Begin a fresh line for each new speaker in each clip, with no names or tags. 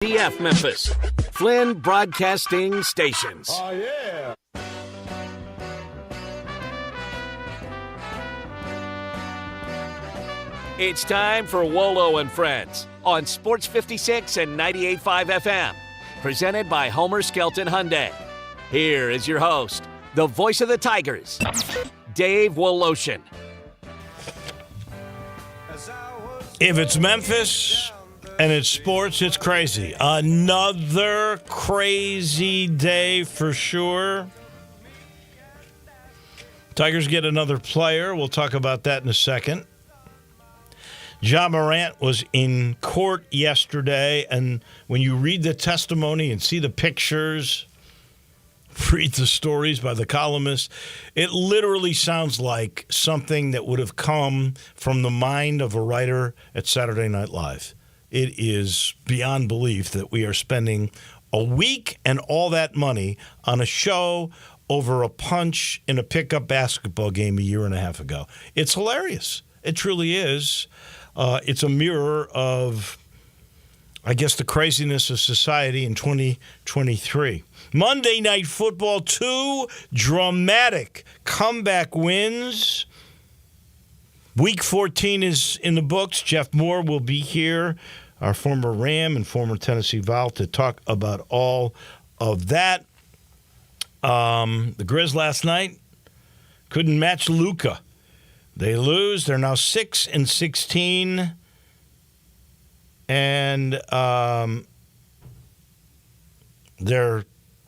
DF Memphis, Flynn Broadcasting Stations.
Oh, yeah.
It's time for Wolo and Friends on Sports 56 and 98.5 FM. Presented by Homer Skelton Hyundai. Here is your host, the voice of the Tigers, Dave Woloshin.
If it's Memphis and it's sports, it's crazy. Another crazy day for sure. Tigers get another player. We'll talk about that in a second. Ja Morant was in court yesterday, and when you read the testimony and see the pictures, read the stories by the columnists, it literally sounds like something that would have come from the mind of a writer at Saturday Night Live. It is beyond belief that we are spending a week and all that money on a show over a punch in a pickup basketball game a year and a half ago. It's hilarious. It truly is. It's a mirror of, I guess, the craziness of society in 2023. Monday Night Football, 2 dramatic comeback wins. Week 14 is in the books. Jeff Moore will be here, our former Ram and former Tennessee Vol, to talk about all of that. The Grizz last night couldn't match Luka. They lose. They're now 6-16. And they're, remember,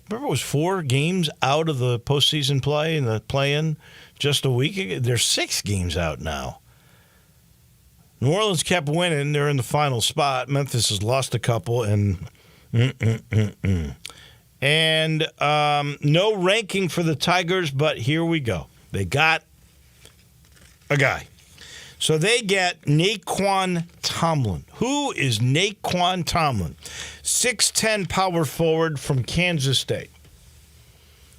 it was 4 games out of the postseason play and the play-in just a week ago. They're 6 games out now. New Orleans kept winning. They're in the final spot. Memphis has lost a couple, and And no ranking for the Tigers, but here we go. They got a guy. So they get Naquan Tomlin. Who is Naquan Tomlin? 6'10" power forward from Kansas State.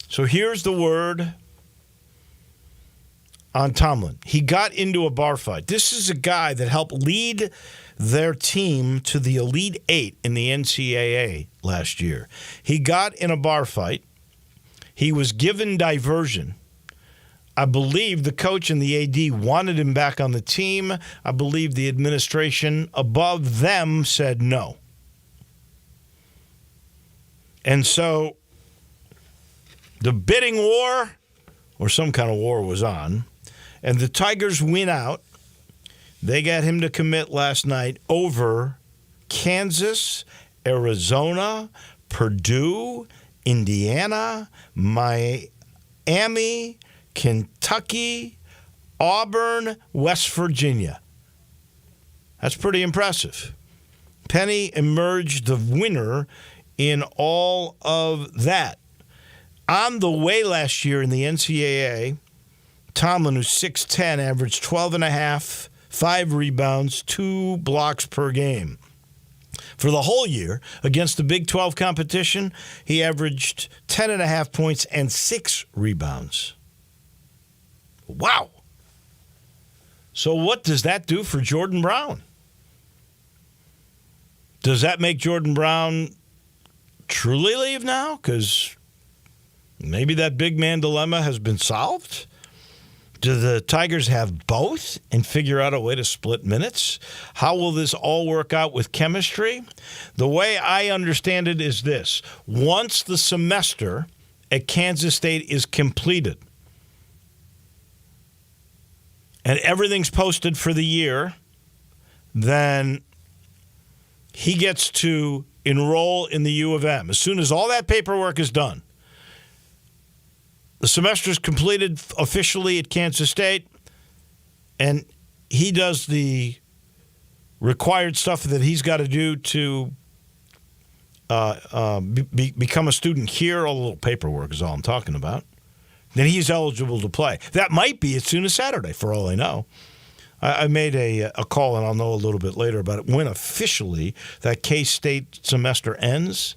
So here's the word on Tomlin. He got into a bar fight. This is a guy that helped lead their team to the Elite Eight in the NCAA last year. He got in a bar fight. He was given diversion. I believe the coach and the AD wanted him back on the team. I believe the administration above them said no. And so the bidding war, or some kind of war, was on, and the Tigers win out. They got him to commit last night over Kansas, Arizona, Purdue, Indiana, Miami, Kentucky, Auburn, West Virginia. That's pretty impressive. Penny emerged the winner in all of that. On the way last year in the NCAA, Tomlin, who's 6'10", averaged 12.5, 5 rebounds, 2 blocks per game. For the whole year, against the Big 12 competition, he averaged 10.5 points and 6 rebounds. Wow. So what does that do for Jordan Brown? Does that make Jordan Brown truly leave now? Because maybe that big man dilemma has been solved? Do the Tigers have both and figure out a way to split minutes? How will this all work out with chemistry? The way I understand it is this. Once the semester at Kansas State is completed and everything's posted for the year, then he gets to enroll in the U of M. As soon as all that paperwork is done, the semester's completed officially at Kansas State, and he does the required stuff that he's got to do to become a student here. All the little paperwork is all I'm talking about. Then he's eligible to play. That might be as soon as Saturday, for all I know. I made a call, and I'll know a little bit later about it, when officially that K-State semester ends.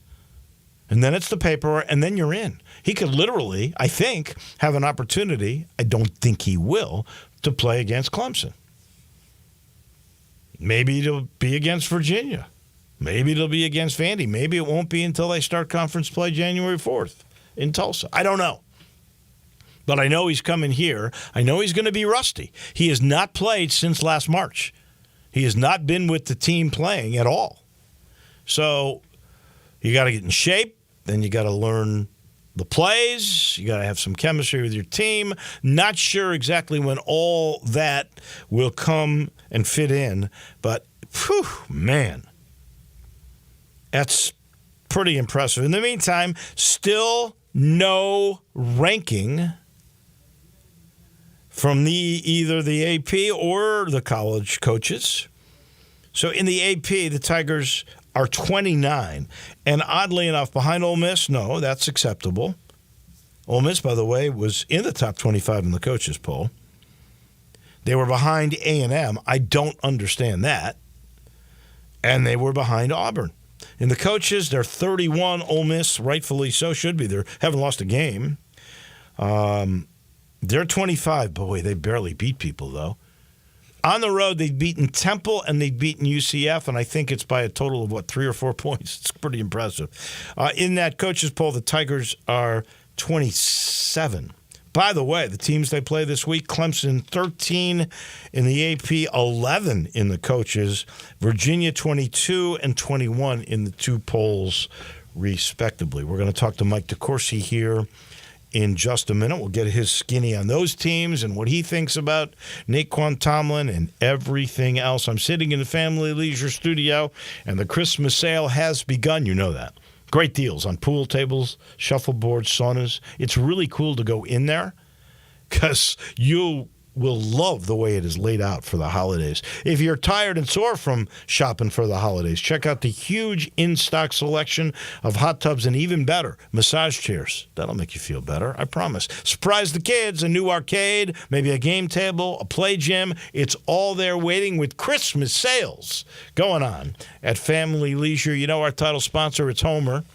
And then it's the paperwork, and then you're in. He could literally, I think, have an opportunity, I don't think he will, to play against Clemson. Maybe to be against Virginia. Maybe it'll be against Vandy. Maybe it won't be until they start conference play January 4th in Tulsa. I don't know. But I know he's coming here. I know he's going to be rusty. He has not played since last March. He has not been with the team playing at all. So you got to get in shape. Then you got to learn the plays. You got to have some chemistry with your team. Not sure exactly when all that will come and fit in. But, whew, man, that's pretty impressive. In the meantime, still no ranking from either the AP or the college coaches. So in the AP, the Tigers are 29. And oddly enough, behind Ole Miss, no, that's acceptable. Ole Miss, by the way, was in the top 25 in the coaches poll. They were behind A&M. I don't understand that. And they were behind Auburn. In the coaches, they're 31. Ole Miss, rightfully so, should be. They haven't lost a game. They're 25. Boy, they barely beat people, though. On the road, they've beaten Temple and they've beaten UCF, and I think it's by a total of, 3 or 4 points. It's pretty impressive. In that coaches poll, the Tigers are 27. By the way, the teams they play this week, Clemson 13 in the AP, 11 in the coaches, Virginia 22 and 21 in the two polls, respectively. We're going to talk to Mike DeCourcy here in just a minute. We'll get his skinny on those teams and what he thinks about Naquan Tomlin and everything else. I'm sitting in the Family Leisure studio, and the Christmas sale has begun. You know that. Great deals on pool tables, shuffleboards, saunas. It's really cool to go in there because you will love the way it is laid out for the holidays. If you're tired and sore from shopping for the holidays, check out the huge in-stock selection of hot tubs and even better, massage chairs. That'll make you feel better, I promise. Surprise the kids, a new arcade, maybe a game table, a play gym. It's all there waiting with Christmas sales going on at Family Leisure. You know our title sponsor, it's Homer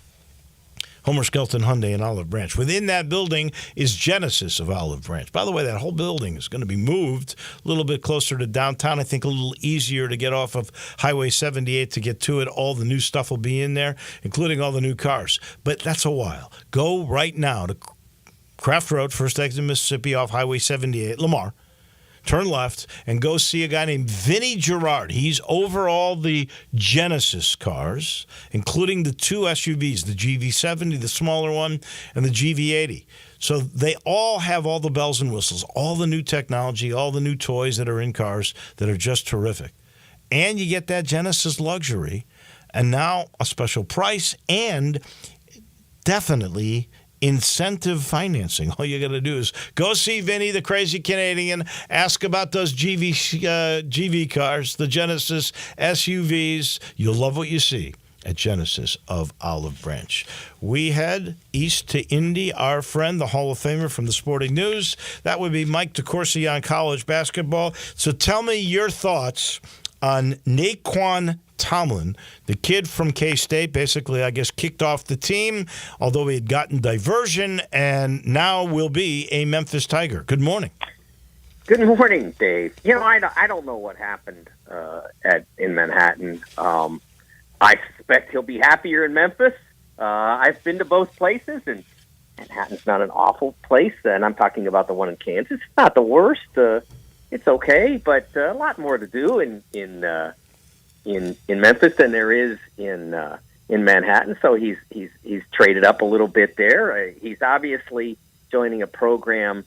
Skelton Hyundai in Olive Branch. Within that building is Genesis of Olive Branch. By the way, that whole building is going to be moved a little bit closer to downtown. I think a little easier to get off of Highway 78 to get to it. All the new stuff will be in there, including all the new cars. But that's a while. Go right now to Craft Road, first exit Mississippi off Highway 78, Lamar. Turn left and go see a guy named Vinny Gerard. He's over all the Genesis cars, including the two SUVs, the GV70, the smaller one, and the GV80. So they all have all the bells and whistles, all the new technology, all the new toys that are in cars that are just terrific. And you get that Genesis luxury, and now a special price, and definitely incentive financing. All you got to do is go see Vinny, the crazy Canadian, ask about those GV cars, the Genesis SUVs. You'll love what you see at Genesis of Olive Branch. We head east to Indy, our friend, the Hall of Famer from the Sporting News. That would be Mike DeCourcy on college basketball. So tell me your thoughts on Naquan Tomlin, the kid from K-State, basically, I guess, kicked off the team, although he had gotten diversion, and now will be a Memphis Tiger. Good morning.
Good morning, Dave. You know, I don't know what happened in Manhattan. I suspect he'll be happier in Memphis. I've been to both places, and Manhattan's not an awful place, and I'm talking about the one in Kansas. It's not the worst. It's okay, but a lot more to do in Memphis than there is in Manhattan. So he's traded up a little bit there. He's obviously joining a program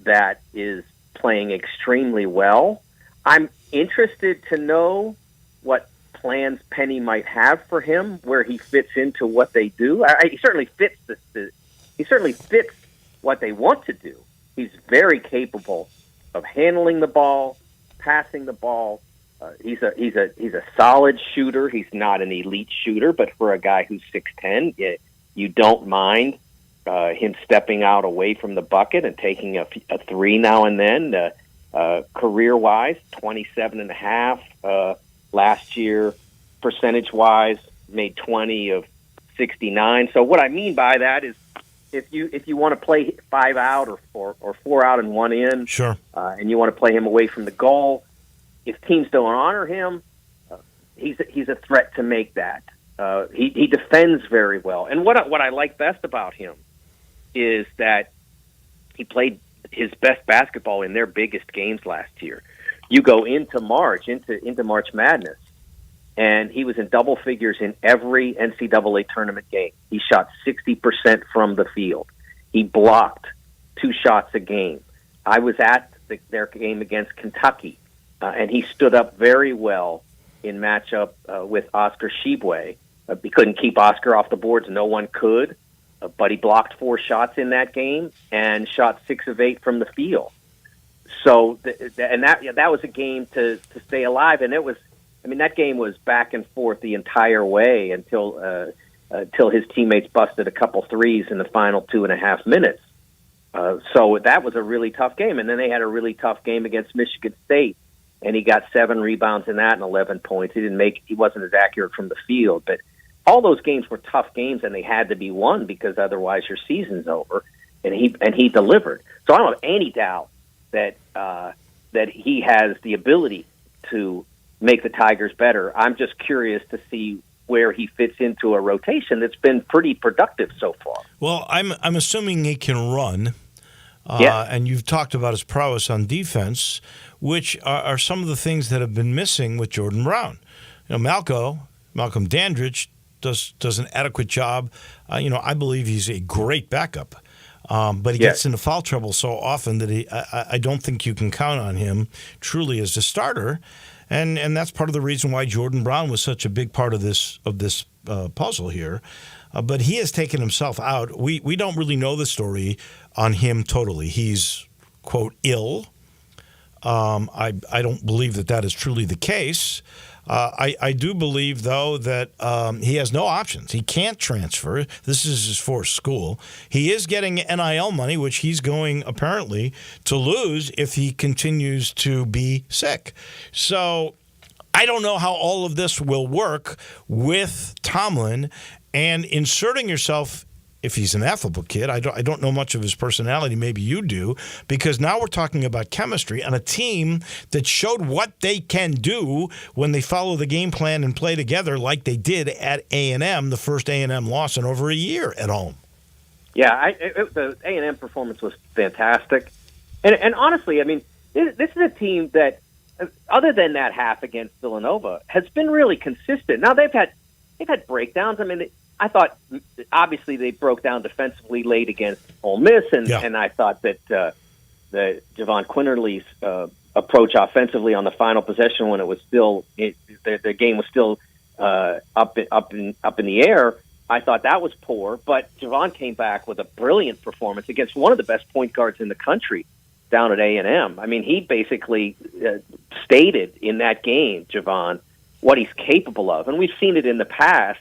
that is playing extremely well. I'm interested to know what plans Penny might have for him, where he fits into what they do. He certainly fits he certainly fits what they want to do. He's very capable of handling the ball, passing the ball. He's a solid shooter. He's not an elite shooter, but for a guy who's 6'10", you don't mind him stepping out away from the bucket and taking a three now and then. Career-wise, 27.5. Last year, percentage-wise, made 20 of 69. So what I mean by that is, if you want to play 5 out or 4 out and 1 in,
sure,
and you want to play him away from the goal, if teams don't honor him, he's a threat to make that. He defends very well, and what I like best about him is that he played his best basketball in their biggest games last year. You go into March Madness, and he was in double figures in every NCAA tournament game. He shot 60% from the field. He blocked 2 shots a game. I was at their game against Kentucky, and he stood up very well in matchup with Oscar Tshiebwe. He couldn't keep Oscar off the boards. No one could, but he blocked 4 shots in that game and shot 6 of 8 from the field. So, that was a game to stay alive, and that game was back and forth the entire way until his teammates busted a couple threes in the final 2.5 minutes. So that was a really tough game, and then they had a really tough game against Michigan State, and he got 7 rebounds in that and 11 points. He wasn't as accurate from the field, but all those games were tough games, and they had to be won because otherwise your season's over. And he delivered. So I don't have any doubt that he has the ability to make the Tigers better. I'm just curious to see where he fits into a rotation that's been pretty productive so far.
Well, I'm assuming he can run. And you've talked about his prowess on defense, which are some of the things that have been missing with Jordan Brown. Malcolm Dandridge does an adequate job. I believe he's a great backup. But he gets into foul trouble so often that I don't think you can count on him truly as a starter, and that's part of the reason why Jordan Brown was such a big part of this puzzle here. But he has taken himself out. We don't really know the story on him totally. He's, quote, ill. I don't believe that is truly the case. I do believe, though, that he has no options. He can't transfer. This is his fourth school. He is getting NIL money, which he's going, apparently, to lose if he continues to be sick. So I don't know how all of this will work with Tomlin and inserting yourself. If he's an affable kid, I don't know much of his personality. Maybe you do, because now we're talking about chemistry on a team that showed what they can do when they follow the game plan and play together like they did at A&M, the first A&M loss in over a year at home.
Yeah, the A&M performance was fantastic. And honestly, I mean, this is a team that, other than that half against Villanova, has been really consistent. Now, they've had breakdowns. I mean, I thought, obviously, they broke down defensively late against Ole Miss, and I thought that Javon Quinterly's approach offensively on the final possession, when it was still the game was still up in the air, I thought that was poor. But Javon came back with a brilliant performance against one of the best point guards in the country down at A&M. I mean, he basically stated in that game, Javon, what he's capable of, and we've seen it in the past.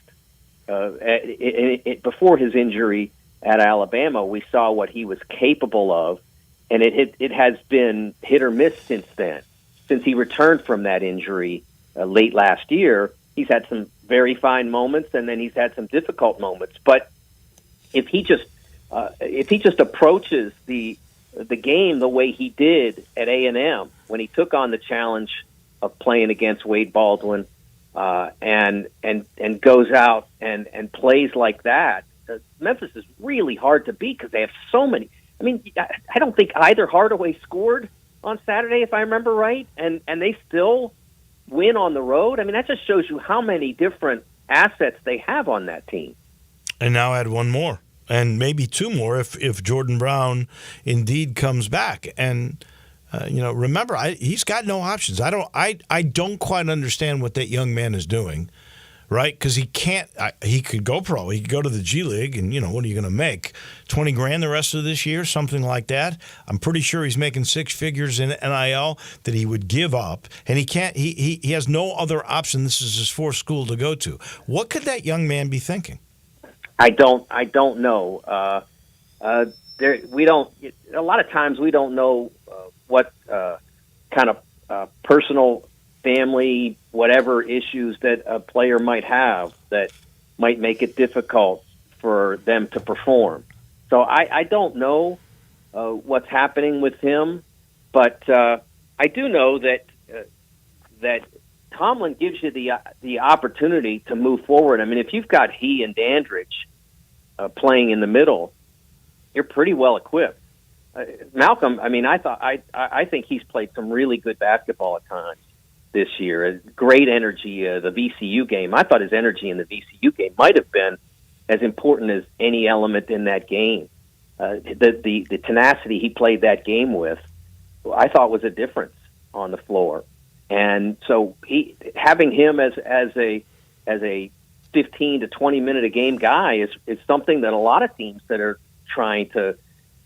Before his injury at Alabama, we saw what he was capable of, and it has been hit or miss since then. Since he returned from that injury late last year, he's had some very fine moments, and then he's had some difficult moments. But if he just approaches the game the way he did at A&M when he took on the challenge of playing against Wade Baldwin, and goes out and plays like that, Memphis is really hard to beat because they have so many. I mean, I don't think either Hardaway scored on Saturday, if I remember right, and they still win on the road. I mean, that just shows you how many different assets they have on that team. And
now add one more, and maybe 2 more if Jordan Brown indeed comes back. And remember, he's got no options. I don't quite understand what that young man is doing, right? Because he can't. He could go pro. He could go to the G League, and what are you going to make? $20,000 the rest of this year, something like that. I'm pretty sure he's making 6 figures in NIL that he would give up, and he can't. He has no other option. This is his fourth school to go to. What could that young man be thinking?
I don't know. We don't. A lot of times we don't know what kind of personal, family, whatever issues that a player might have that might make it difficult for them to perform. So I don't know what's happening with him, but I do know that Tomlin gives you the opportunity to move forward. I mean, if you've got he and Dandridge playing in the middle, you're pretty well equipped. Malcolm, I mean, I think he's played some really good basketball at times this year. Great energy. The VCU game, I thought his energy in the VCU game might have been as important as any element in that game. The tenacity he played that game with, I thought was a difference on the floor. And so having him as a 15 to 20 minute a game guy is something that a lot of teams that are trying to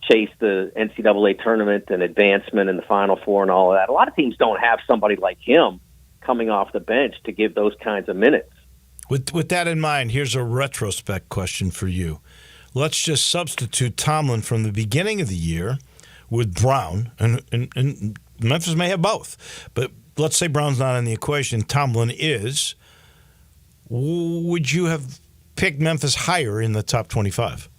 chase the NCAA tournament and advancement in the Final Four and all of that, a lot of teams don't have somebody like him coming off the bench to give those kinds of minutes.
With that in mind, here's a retrospect question for you. Let's just substitute Tomlin from the beginning of the year with Brown, and Memphis may have both, but let's say Brown's not in the equation, Tomlin is. Would you have picked Memphis higher in the top 25?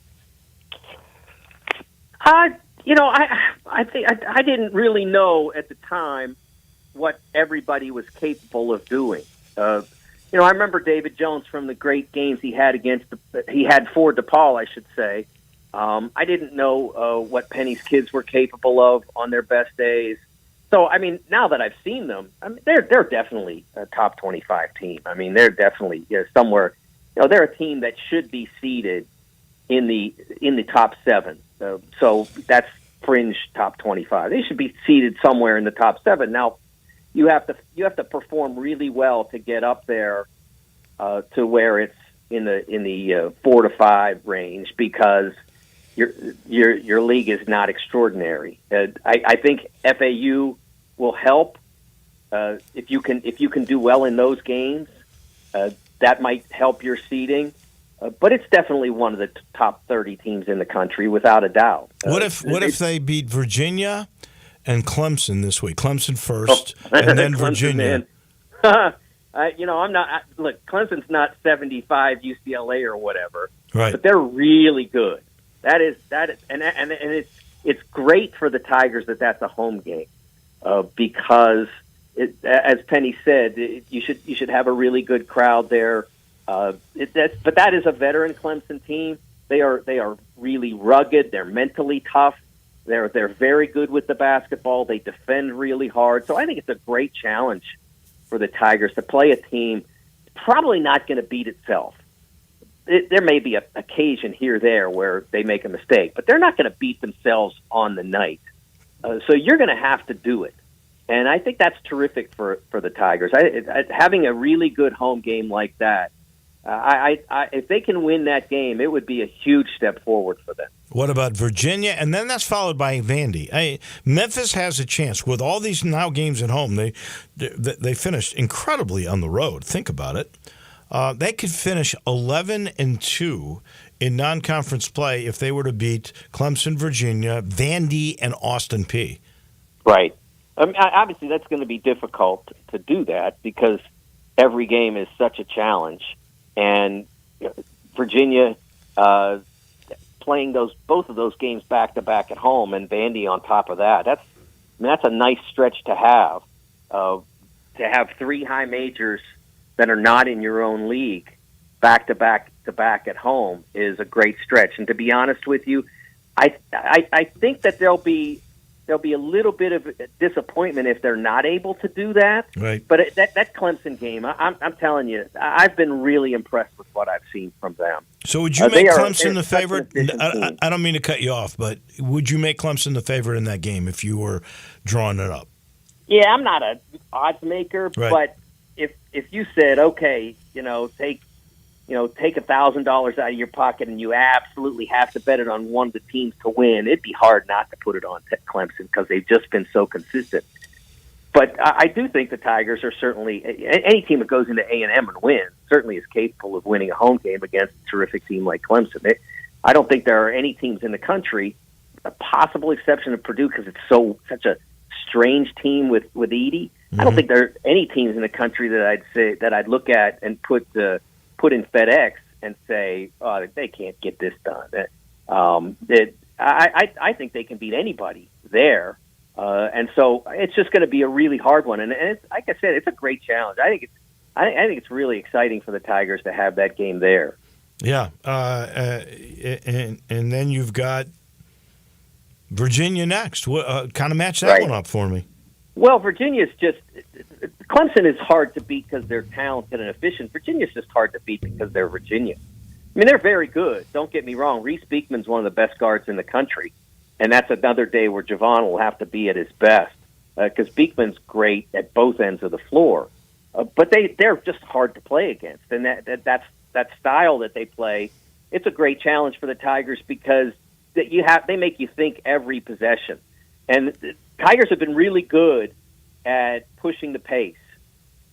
I think I didn't really know at the time what everybody was capable of doing. I remember David Jones from the great games he had for DePaul, I should say. I didn't know what Penny's kids were capable of on their best days. So, I mean, now that I've seen them, I mean, they're definitely a top 25 team. I mean, they're definitely somewhere. They're a team that should be seeded in the top 7. So that's fringe top 25. They should be seeded somewhere in the top 7. Now, you have to perform really well to get up there to where it's in the 4 to 5 range, because your league is not extraordinary. I think FAU will help if you can do well in those games. That might help your seeding. But it's definitely one of the top 30 teams in the country, without a doubt.
What if they beat Virginia and Clemson this week? Clemson first, and then Virginia.
I'm not. Look, Clemson's not 75 UCLA or whatever,
right?
But they're really good. That is, and it's great for the Tigers that that's a home game, because as Penny said, you should have a really good crowd there. But that is a veteran Clemson team. They are really rugged. They're mentally tough. They're very good with the basketball. They defend really hard. So I think it's a great challenge for the Tigers to play a team probably not going to beat itself. There may be an occasion here or there where they make a mistake, but they're not going to beat themselves on the night. So you're going to have to do it. And I think that's terrific for the Tigers. Having a really good home game like that, if they can win that game, it would be a huge step forward for them.
What about Virginia? And then that's followed by Vandy. Memphis has a chance with all these now games at home. They finished incredibly on the road. Think about it. They could finish 11-2 in non-conference play if they were to beat Clemson, Virginia, Vandy, and Austin Peay.
Right. Obviously, that's going to be difficult to do that because every game is such a challenge. And Virginia playing both of those games back-to-back at home, and Vandy on top of that. That's a nice stretch to have. To have 3 high majors that are not in your own league back-to-back at home is a great stretch. And to be honest with you, I think that there'll be a little bit of disappointment if they're not able to do that.
Right.
But that Clemson game, I'm telling you, I've been really impressed with what I've seen from them.
So would you make Clemson the favorite? I don't mean to cut you off, but would you make Clemson the favorite in that game if you were drawing it up?
Yeah, I'm not an odds maker,
right.
But if you said, okay, take $1,000 out of your pocket and you absolutely have to bet it on one of the teams to win, it'd be hard not to put it on Clemson because they've just been so consistent. But I do think the Tigers are certainly, any team that goes into A&M and wins certainly is capable of winning a home game against a terrific team like Clemson. I don't think there are any teams in the country, a possible exception of Purdue because it's such a strange team with Edey. Mm-hmm. I don't think there are any teams in the country that I'd look at and put in FedEx and say, oh, they can't get this done. I think they can beat anybody there. And so it's just going to be a really hard one. And it's, like I said, it's a great challenge. I think it's really exciting for the Tigers to have that game there.
Yeah, and then you've got Virginia next. Kind of match that one up for me.
Well, Virginia's just – Clemson is hard to beat because they're talented and efficient. Virginia's just hard to beat because they're Virginia. I mean, they're very good. Don't get me wrong. Reese Beekman's one of the best guards in the country, and that's another day where Javon will have to be at his best because Beekman's great at both ends of the floor. But they're just hard to play against, and that style that they play, it's a great challenge for the Tigers because they make you think every possession. And the Tigers have been really good at pushing the pace.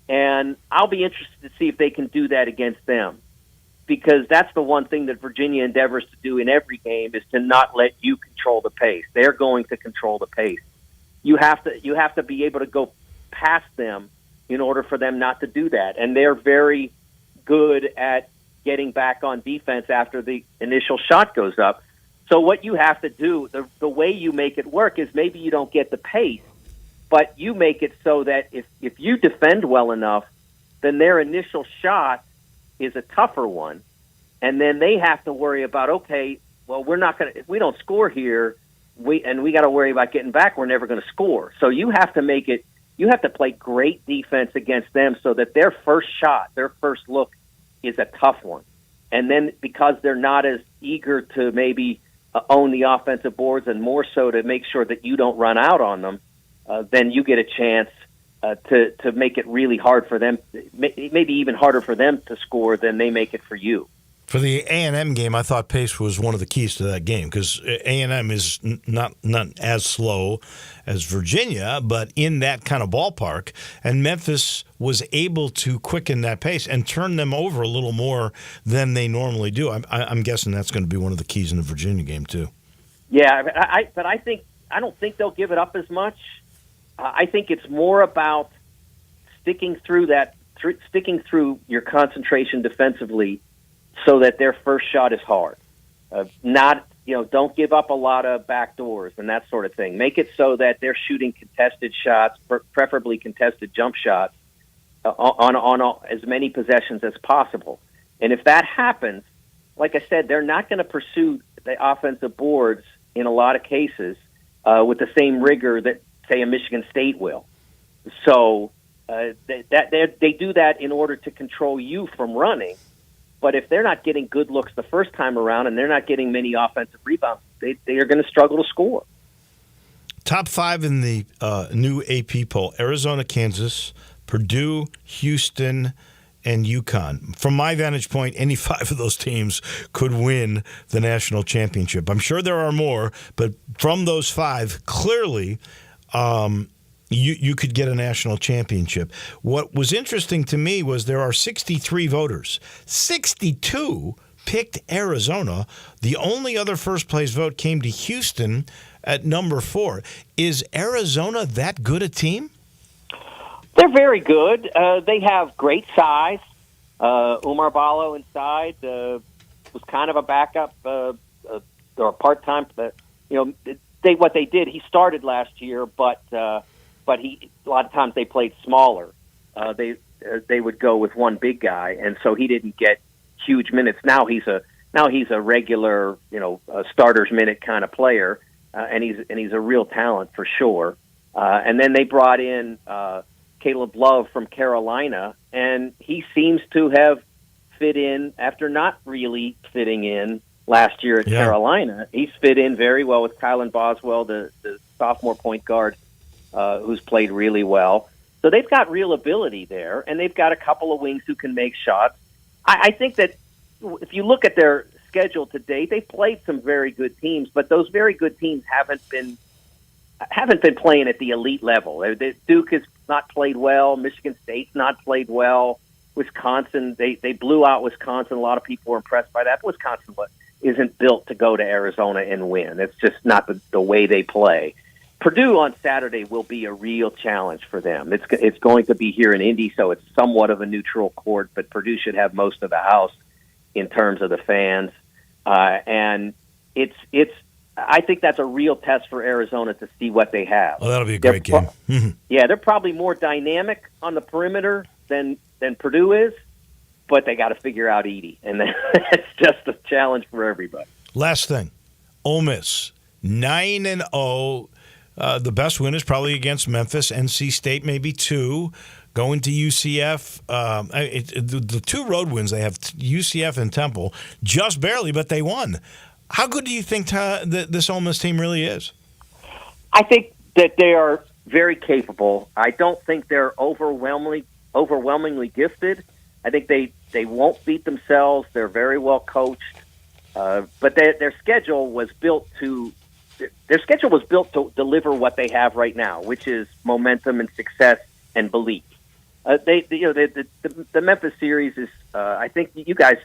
And I'll be interested to see if they can do that against them because that's the one thing that Virginia endeavors to do in every game is to not let you control the pace. They're going to control the pace. You have to be able to go past them in order for them not to do that. And they're very good at getting back on defense after the initial shot goes up. So what you have to do, the way you make it work is maybe you don't get the pace, but you make it so that if you defend well enough, then their initial shot is a tougher one. And then they have to worry about, okay, well, if we don't score here, we got to worry about getting back, we're never going to score. So you have to play great defense against them so that their first shot, their first look is a tough one. And then because they're not as eager to maybe own the offensive boards and more so to make sure that you don't run out on them, then you get a chance to make it really hard for them, maybe even harder for them to score than they make it for you.
For the A&M game, I thought pace was one of the keys to that game because A&M is not as slow as Virginia, but in that kind of ballpark. And Memphis was able to quicken that pace and turn them over a little more than they normally do. I'm guessing that's going to be one of the keys in the Virginia game too.
Yeah, but I don't think they'll give it up as much. I think it's more about sticking through your concentration defensively, so that their first shot is hard. Don't give up a lot of backdoors and that sort of thing. Make it so that they're shooting contested shots, preferably contested jump shots, on as many possessions as possible. And if that happens, like I said, they're not going to pursue the offensive boards in a lot of cases with the same rigor that, say, a Michigan State will. So they do that in order to control you from running. But if they're not getting good looks the first time around and they're not getting many offensive rebounds, they are going to struggle to score.
Top 5 in the new AP poll: Arizona, Kansas, Purdue, Houston, and UConn. From my vantage point, any 5 of those teams could win the national championship. I'm sure there are more, but from those 5, clearly you could get a national championship. What was interesting to me was there are 63 voters. 62 picked Arizona. The only other first-place vote came to Houston at number 4. Is Arizona that good a team?
They're very good. They have great size. Umar Ballo inside was kind of a backup or a part-time. What they did, he started last year, but he a lot of times they played smaller. They would go with one big guy, and so he didn't get huge minutes. Now he's a regular, a starter's minute kind of player, and he's a real talent for sure. And then they brought in Caleb Love from Carolina, and he seems to have fit in after not really fitting in last year at Carolina. He's fit in very well with Kylan Boswell, the sophomore point guard, who's played really well. So they've got real ability there, and they've got a couple of wings who can make shots. I think that if you look at their schedule to date, they've played some very good teams, but those very good teams haven't been playing at the elite level. Duke has not played well. Michigan State's not played well. Wisconsin, they blew out Wisconsin. A lot of people were impressed by that. But Wisconsin isn't built to go to Arizona and win. It's just not the way they play. Purdue on Saturday will be a real challenge for them. It's going to be here in Indy, so it's somewhat of a neutral court, but Purdue should have most of the house in terms of the fans. And it's I think that's a real test for Arizona to see what they have.
Well, that'll be a great game.
Yeah, they're probably more dynamic on the perimeter than Purdue is, but they got to figure out Edey, and that's just a challenge for everybody.
Last thing, Ole Miss 9-0. The best win is probably against Memphis. NC State maybe 2. Going to UCF. The 2 road wins they have, UCF and Temple, just barely, but they won. How good do you think this Ole Miss team really is?
I think that they are very capable. I don't think they're overwhelmingly gifted. I think they won't beat themselves. They're very well coached, but their schedule was built to deliver what they have right now, which is momentum and success and belief. The Memphis series is. I think you guys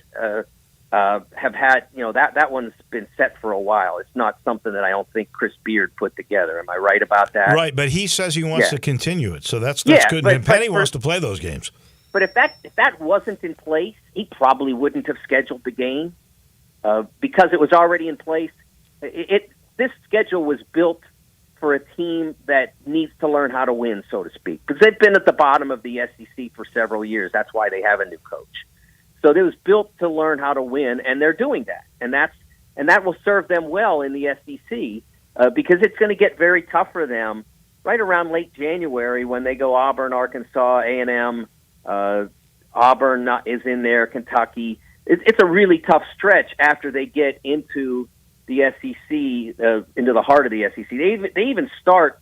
have had. That one's been set for a while. It's not something that I don't think Chris Beard put together. Am I right about that?
Right, but he says he wants to continue it, so that's good. And Penny wants to play those games.
But if that wasn't in place, he probably wouldn't have scheduled the game because it was already in place. This schedule was built for a team that needs to learn how to win, so to speak, because they've been at the bottom of the SEC for several years. That's why they have a new coach. So it was built to learn how to win, and they're doing that, and that will serve them well in the SEC because it's going to get very tough for them right around late January when they go Auburn, Arkansas, A&M. Auburn is in there, Kentucky. It's a really tough stretch after they get into the SEC, into the heart of the SEC. They even start,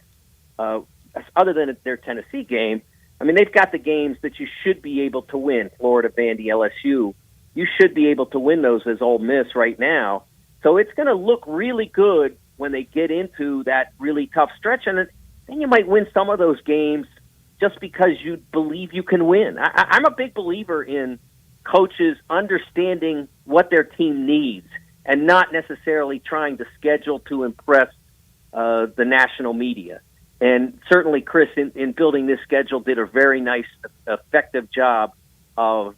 other than their Tennessee game, I mean, they've got the games that you should be able to win, Florida, Vandy, LSU. You should be able to win those as Ole Miss right now. So it's going to look really good when they get into that really tough stretch. And then you might win some of those games just because you believe you can win. I'm a big believer in coaches understanding what their team needs and not necessarily trying to schedule to impress the national media. And certainly Chris, in building this schedule, did a very nice, effective job of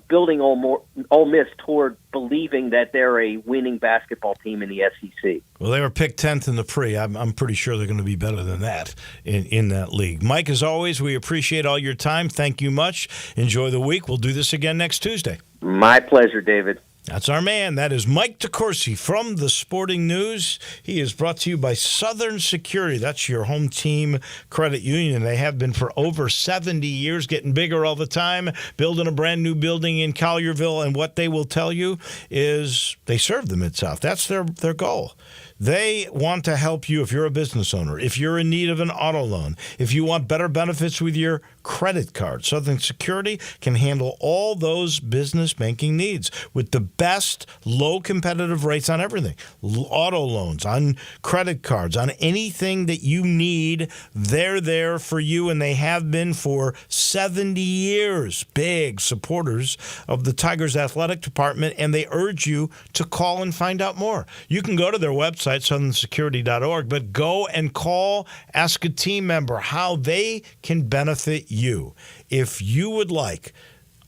building Ole Miss toward believing that they're a winning basketball team in the SEC.
Well, they were picked 10th in the pre. I'm pretty sure they're going to be better than that in that league. Mike, as always, we appreciate all your time. Thank you much. Enjoy the week. We'll do this again next Tuesday.
My pleasure, David.
That's our man. That is Mike DeCourcy from the Sporting News. He is brought to you by Southern Security. That's your home team credit union. They have been for over 70 years, getting bigger all the time, building a brand new building in Collierville. And what they will tell you is they serve the Mid-South. That's their goal. They want to help you if you're a business owner, if you're in need of an auto loan, if you want better benefits with your credit card. Southern Security can handle all those business banking needs with the best low competitive rates on everything. Auto loans, on credit cards, on anything that you need, they're there for you, and they have been for 70 years. Big supporters of the Tigers Athletic Department, and they urge you to call and find out more. You can go to their website, southernsecurity.org, but go and call, ask a team member how they can benefit you. If you would like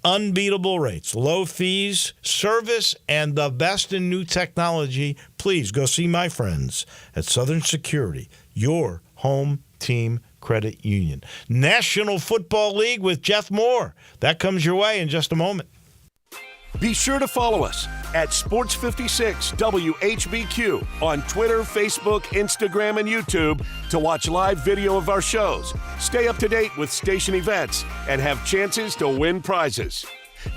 unbeatable rates, low fees, service, and the best in new technology, please go see my friends at Southern Security, your home team credit union. National Football League with Jeff Moore. That comes your way in just a moment.
Be sure to follow us at Sports56 WHBQ on Twitter, Facebook, Instagram, and YouTube to watch live video of our shows, stay up to date with station events, and have chances to win prizes.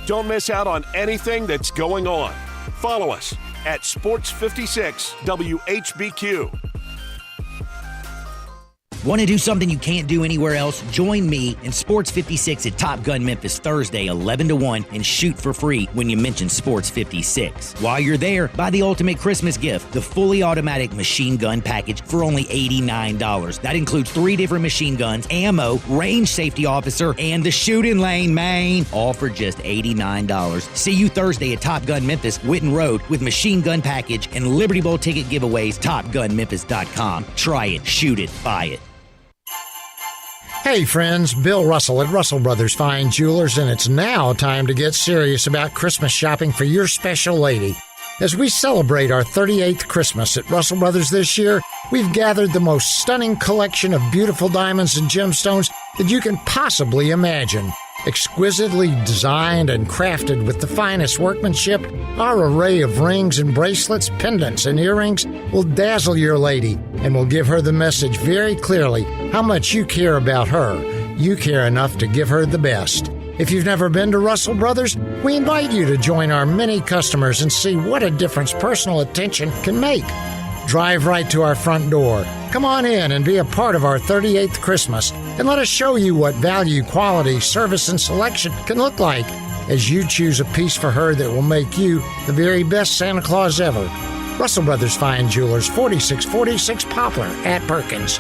Don't miss out on anything that's going on. Follow us at Sports56 WHBQ.
Want to do something you can't do anywhere else? Join me in Sports 56 at Top Gun Memphis Thursday 11 to 1 and shoot for free when you mention Sports 56. While you're there, buy the ultimate Christmas gift, the fully automatic machine gun package for only $89. That includes 3 different machine guns, ammo, range safety officer, and the shooting lane, man. All for just $89. See you Thursday at Top Gun Memphis, Witten Road, with machine gun package and Liberty Bowl ticket giveaways, TopGunMemphis.com. Try it, shoot it, buy it.
Hey friends, Bill Russell at Russell Brothers Fine Jewelers, and it's now time to get serious about Christmas shopping for your special lady. As we celebrate our 38th Christmas at Russell Brothers this year, we've gathered the most stunning collection of beautiful diamonds and gemstones that you can possibly imagine. Exquisitely designed and crafted with the finest workmanship, our array of rings and bracelets, pendants and earrings will dazzle your lady and will give her the message very clearly how much you care about her. You care enough to give her the best. If you've never been to Russell Brothers, we invite you to join our many customers and see what a difference personal attention can make. Drive right to our front door. Come on in and be a part of our 38th Christmas, and let us show you what value, quality, service, and selection can look like as you choose a piece for her that will make you the very best Santa Claus ever. Russell Brothers Fine Jewelers, 4646 Poplar at Perkins.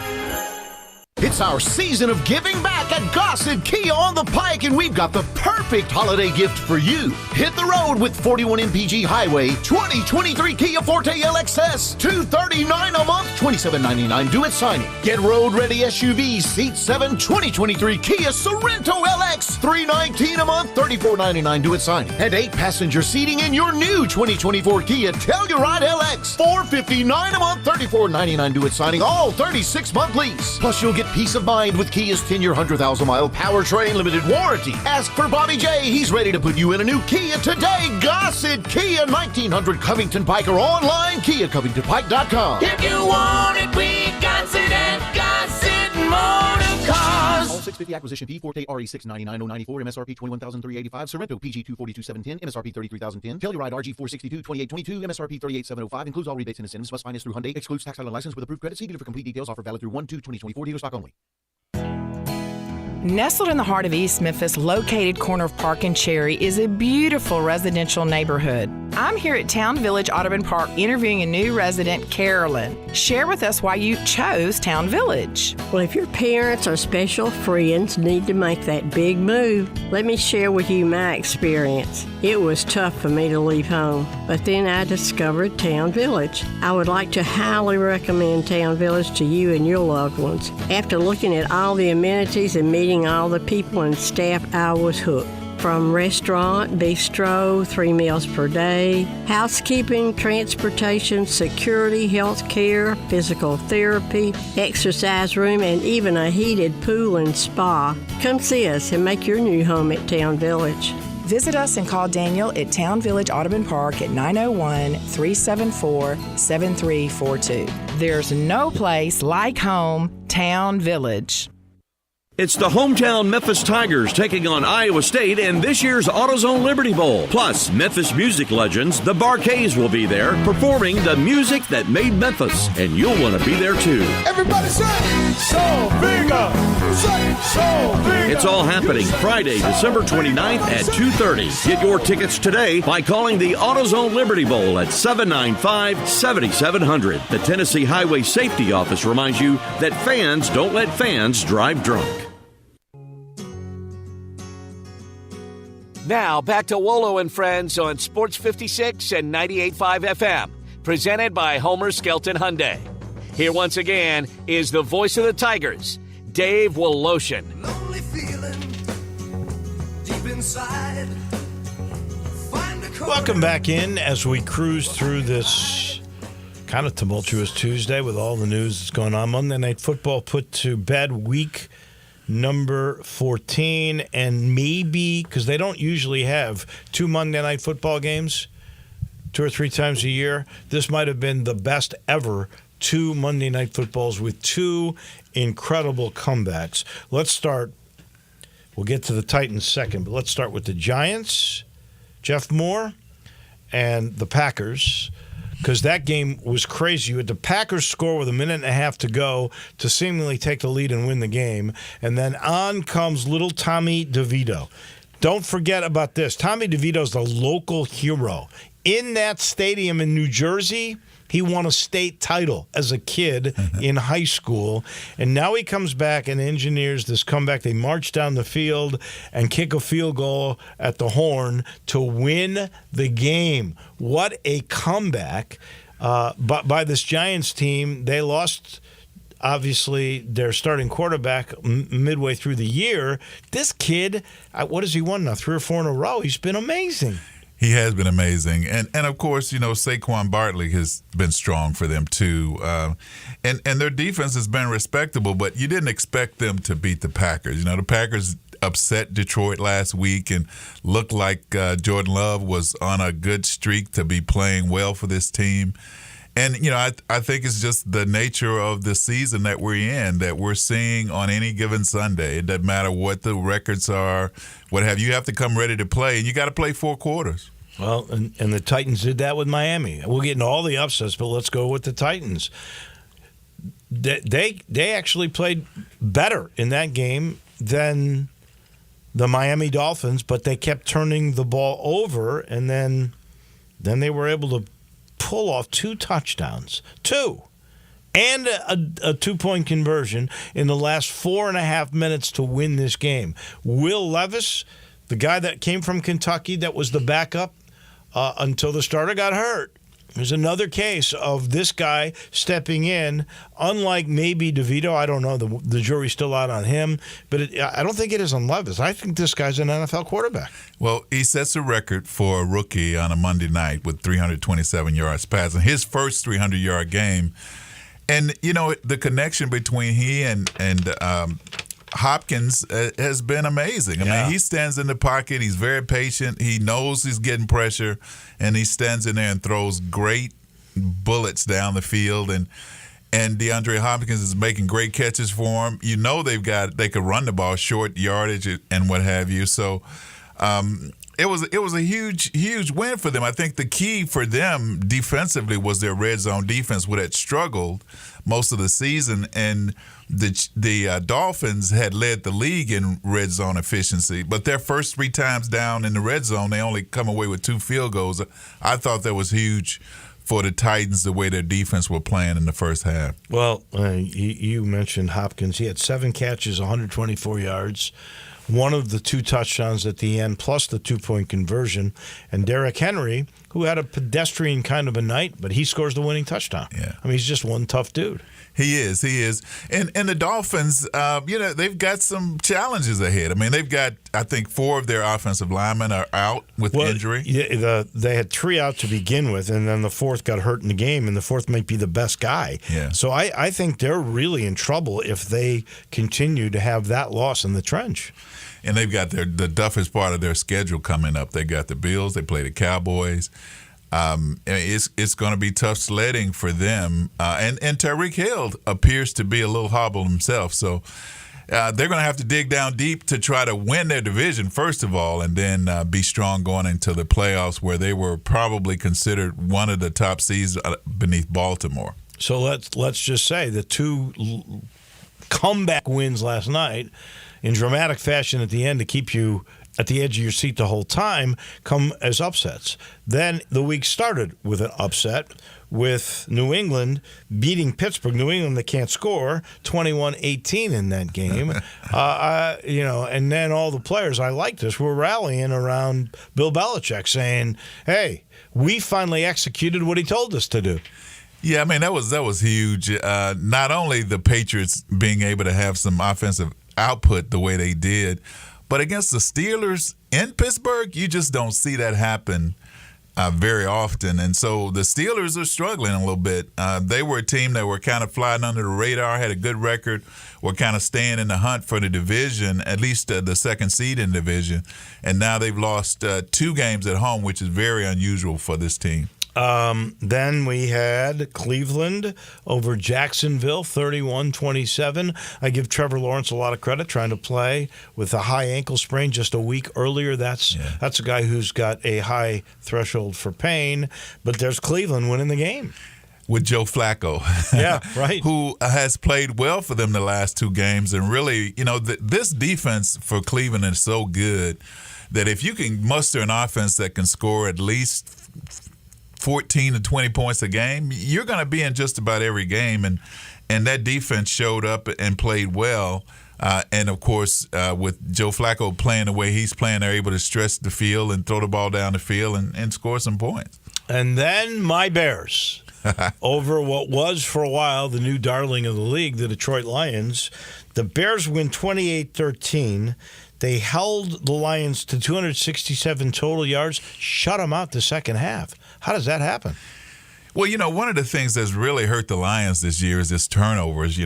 It's our season of giving back at Gossett Kia on the Pike, and we've got the perfect holiday gift for you. Hit the road with 41 MPG Highway 2023 Kia Forte LXS, $239 a month, $27.99 due at signing. Get road-ready SUV Seat 7 2023 Kia Sorento LX, $319 a month, $34.99 due at signing. And 8-passenger seating in your new 2024 Kia Telluride LX, $459 a month, $34.99 due at signing, all 36-month lease. Plus, you'll get peace of mind with Kia's 10-year, 100,000-mile powertrain limited warranty. Ask for Bobby J. He's ready to put you in a new Kia today. Gossett Kia, 1900 Covington Pike, or online, KiaCovingtonPike.com.
If you want it, we got it at Gossett Motor Cars.
All 650 acquisition fee, Forte RE 699,094, MSRP 21,385, Sorrento PG 242,710, MSRP 33,010, Telluride RG 462, 2822, MSRP 38,705, includes all rebates and incentives, must finance through Hyundai, excludes tax title and license with approved credit. See dealer for complete details. Offer valid through 1/2/2024, dealer stock only.
Nestled in the heart of East Memphis, located corner of Park and Cherry, is a beautiful residential neighborhood. I'm here at Town Village Audubon Park interviewing a new resident, Carolyn. Share with us why you chose Town Village.
Well, if your parents or special friends need to make that big move, let me share with you my experience. It was tough for me to leave home, but then I discovered Town Village. I would like to highly recommend Town Village to you and your loved ones. After looking at all the amenities and meeting all the people and staff, I was hooked. From restaurant, bistro, 3 meals per day, housekeeping, transportation, security, health care, physical therapy, exercise room, and even a heated pool and spa. Come see us and make your new home at Town Village.
Visit us and call Daniel at Town Village Audubon Park at 901-374-7342. There's no place like home, Town Village.
It's the hometown Memphis Tigers taking on Iowa State in this year's AutoZone Liberty Bowl. Plus, Memphis music legends, the Barkays, will be there performing the music that made Memphis, and you'll want to be there too.
Everybody say, So Bingo! Say, So Bingo!
It's all happening Friday, December 29th at 2:30. Get your tickets today by calling the AutoZone Liberty Bowl at 795-7700. The Tennessee Highway Safety Office reminds you that fans don't let fans drive drunk.
Now, back to Wolo and Friends on Sports 56 and 98.5 FM, presented by Homer Skelton Hyundai. Here once again is the voice of the Tigers, Dave Woloshin.
Lonely feeling deep inside.
Welcome back in as we cruise through this kind of tumultuous Tuesday with all the news that's going on. Monday Night Football put to bed week number 14, and maybe, because they don't usually have 2 Monday Night Football games 2 or 3 times a year, this might have been the best ever 2 Monday Night Footballs with 2 incredible comebacks. Let's start, we'll get to the Titans second, but let's start with the Giants, Jeff Moore, and the Packers, because that game was crazy. You had the Packers score with 1.5 minutes to go to seemingly take the lead and win the game, and then on comes little Tommy DeVito. Don't forget about this. Tommy DeVito's the local hero. In that stadium in New Jersey, he won a state title as a kid in high school, and now he comes back and engineers this comeback. They march down the field and kick a field goal at the horn to win the game. What a comeback by this Giants team. They lost, obviously, their starting quarterback midway through the year. This kid, what has he won now? 3 or 4 in a row. He's been amazing.
He has been amazing. And of course, Saquon Barkley has been strong for them too. And their defense has been respectable, but you didn't expect them to beat the Packers. The Packers upset Detroit last week and looked like Jordan Love was on a good streak to be playing well for this team. And, I think it's just the nature of the season that we're in, that we're seeing on any given Sunday. It doesn't matter what the records are, what have you. You have to come ready to play, and you got to play 4 quarters.
Well, and the Titans did that with Miami. We'll get into all the upsets, but let's go with the Titans. They actually played better in that game than the Miami Dolphins, but they kept turning the ball over, and then they were able to pull off 2 touchdowns, and a 2-point conversion in the last 4.5 minutes to win this game. Will Levis, the guy that came from Kentucky that was the backup until the starter got hurt, there's another case of this guy stepping in, unlike maybe DeVito. I don't know. The jury's still out on him. But I don't think it is on Levis. I think this guy's an NFL quarterback.
Well, he sets a record for a rookie on a Monday night with 327 yards passing, his first 300-yard game. And, the connection between he and Hopkins has been amazing. I mean, he stands in the pocket. He's very patient. He knows he's getting pressure, and he stands in there and throws great bullets down the field. And DeAndre Hopkins is making great catches for him. They could run the ball, short yardage and what have you. So it was a huge win for them. I think the key for them defensively was their red zone defense, which had struggled most of the season, and the Dolphins had led the league in red zone efficiency, but their first 3 times down in the red zone, they only come away with 2 field goals. I thought that was huge for the Titans, the way their defense were playing in the first half.
Well, you mentioned Hopkins. He had 7 catches, 124 yards. One of the 2 touchdowns at the end, plus the 2-point conversion. And Derrick Henry, who had a pedestrian kind of a night, but he scores the winning touchdown.
Yeah.
I mean, he's just one tough dude.
He is. And the Dolphins, they've got some challenges ahead. I mean, they've got, I think, 4 of their offensive linemen are out with injury.
Yeah, they had 3 out to begin with, and then the 4th got hurt in the game, and the 4th might be the best guy.
Yeah.
So I think they're really in trouble if they continue to have that loss in the trench.
And they've got the toughest part of their schedule coming up. They got the Bills. They play the Cowboys. It's going to be tough sledding for them. And Tyreek Hill appears to be a little hobbled himself. So they're going to have to dig down deep to try to win their division, first of all, and then be strong going into the playoffs, where they were probably considered one of the top seeds beneath Baltimore.
So let's just say the 2 comeback wins last night in dramatic fashion at the end to keep you at the edge of your seat the whole time come as upsets. Then the week started with an upset with New England beating Pittsburgh. New England, they can't score, 21-18 in that game. And then all the players, I like this, were rallying around Bill Belichick saying, hey, we finally executed what he told us to do.
Yeah, I mean, that was huge. Not only the Patriots being able to have some offensive output the way they did, but against the Steelers in Pittsburgh, you just don't see that happen very often. And so the Steelers are struggling a little bit. They were a team that were kind of flying under the radar, had a good record, were kind of staying in the hunt for the division, at least the second seed in the division. And now they've lost 2 games at home, which is very unusual for this team.
Then we had Cleveland over Jacksonville, 31-27. I give Trevor Lawrence a lot of credit trying to play with a high ankle sprain just a week earlier. That's a guy who's got a high threshold for pain. But there's Cleveland winning the game.
With Joe Flacco.
Yeah, right.
Who has played well for them the last 2 games. And really, this defense for Cleveland is so good that if you can muster an offense that can score at least 14 to 20 points a game, you're going to be in just about every game. And that defense showed up and played well. And, of course, with Joe Flacco playing the way he's playing, they're able to stretch the field and throw the ball down the field and score some points.
And then my Bears over what was for a while the new darling of the league, the Detroit Lions. The Bears win 28-13. They held the Lions to 267 total yards, shut them out the second half. How does that happen?
Well, one of the things that's really hurt the Lions this year is this turnovers.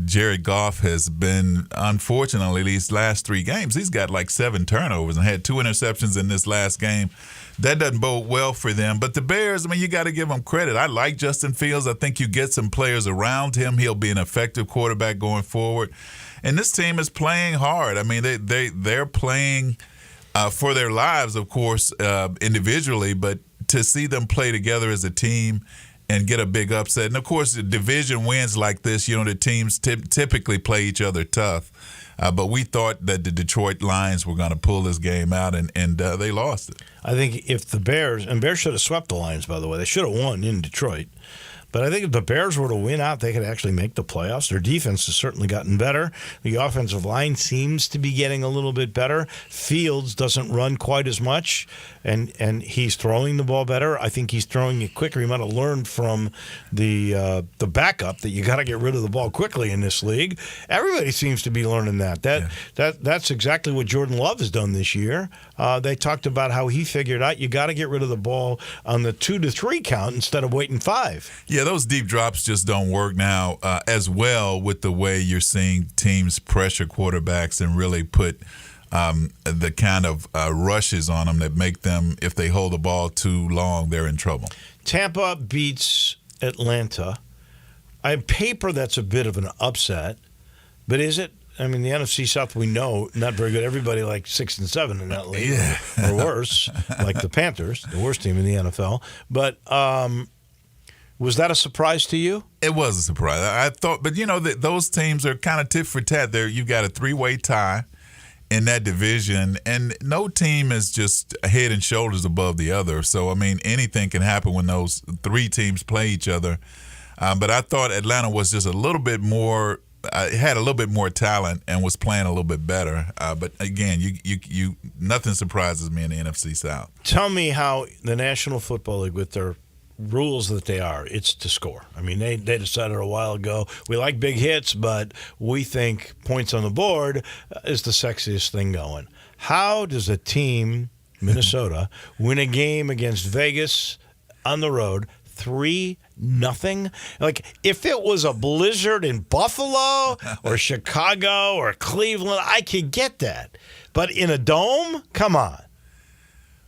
Jared Goff has been, unfortunately, these last 3 games, he's got like 7 turnovers and had 2 interceptions in this last game. That doesn't bode well for them. But the Bears, you got to give them credit. I like Justin Fields. I think you get some players around him. He'll be an effective quarterback going forward. And this team is playing hard. They're playing for their lives, of course, individually, but to see them play together as a team and get a big upset. And, of course, the division wins like this, the teams typically play each other tough. But we thought that the Detroit Lions were going to pull this game out, and they lost it.
I think if the Bears should have swept the Lions, by the way. They should have won in Detroit. But I think if the Bears were to win out, they could actually make the playoffs. Their defense has certainly gotten better. The offensive line seems to be getting a little bit better. Fields doesn't run quite as much, and he's throwing the ball better. I think he's throwing it quicker. He might have learned from the backup that you got to get rid of the ball quickly in this league. Everybody seems to be learning that. That's exactly what Jordan Love has done this year. They talked about how he figured out you got to get rid of the ball on the 2 to 3 count instead of waiting 5.
Yeah, those deep drops just don't work now as well with the way you're seeing teams pressure quarterbacks and really put the kind of rushes on them that make them, if they hold the ball too long, they're in trouble.
Tampa beats Atlanta. On paper, that's a bit of an upset, but is it? The NFC South, we know, not very good. Everybody like 6 and 7 in that league, or worse, like the Panthers, the worst team in the NFL. But was that a surprise to you?
It was a surprise. I thought, but those teams are kind of tit for tat. You've got a 3-way tie in that division, and no team is just head and shoulders above the other. So, anything can happen when those 3 teams play each other. But I thought Atlanta was just a little bit more. Had a little bit more talent and was playing a little bit better. But again, you nothing surprises me in the NFC South.
Tell me how the National Football League, with their rules that they are, it's to score. They decided a while ago, we like big hits, but we think points on the board is the sexiest thing going. How does a team, Minnesota, win a game against Vegas on the road 3-0? Like, if it was a blizzard in Buffalo or Chicago or Cleveland, I could get that. But in a dome? Come on.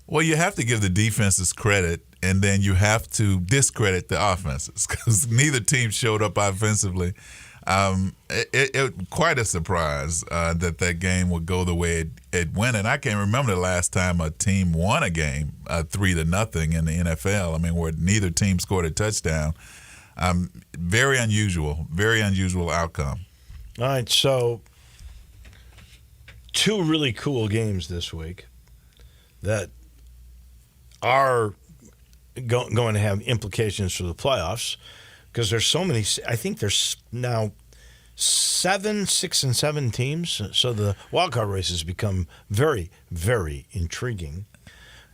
Well, you have to give the defenses credit, and then you have to discredit the offenses because neither team showed up offensively. It quite a surprise that game would go the way it went, and I can't remember the last time a team won a game 3-0 in the NFL. Where neither team scored a touchdown. Very unusual outcome.
All right, so 2 really cool games this week that are going to have implications for the playoffs because there's so many. I think there's now 7, 6, and 7 teams, so the wild card race has become very, very intriguing.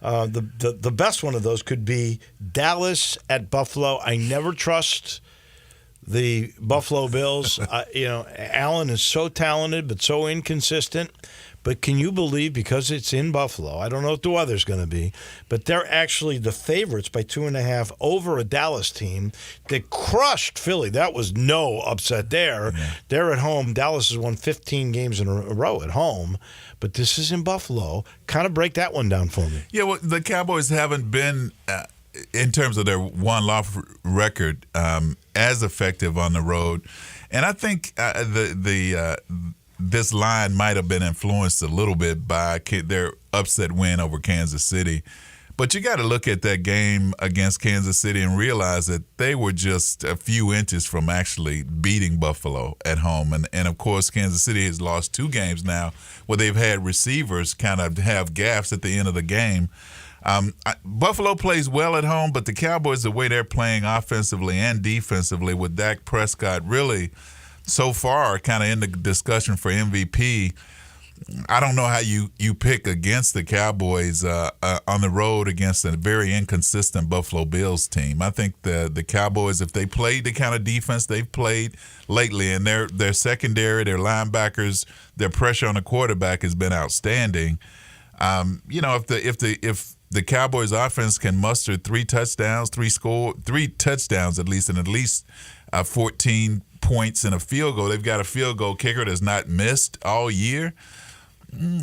The best one of those could be Dallas at Buffalo. I never trust the Buffalo Bills. Allen is so talented but so inconsistent. But can you believe, because it's in Buffalo, I don't know what the weather's going to be, but they're actually the favorites by 2.5 over a Dallas team that crushed Philly. That was no upset there. Yeah. They're at home. Dallas has won 15 games in a row at home. But this is in Buffalo. Kind of break that one down for me.
Yeah, well, the Cowboys haven't been, in terms of their one-loss record, as effective on the road. And I think this line might have been influenced a little bit by their upset win over Kansas City. But you got to look at that game against Kansas City and realize that they were just a few inches from actually beating Buffalo at home. And of course, Kansas City has lost 2 games now where they've had receivers kind of have gaffes at the end of the game. Buffalo plays well at home, but the Cowboys, the way they're playing offensively and defensively with Dak Prescott really so far kind of in the discussion for MVP, I don't know how you pick against the Cowboys on the road against a very inconsistent Buffalo Bills team. I think the Cowboys, if they played the kind of defense they've played lately, and their secondary, their linebackers, their pressure on the quarterback has been outstanding. If the Cowboys offense can muster three touchdowns at least, and at least 14 points and a field goal. They've got a field goal kicker that's not missed all year.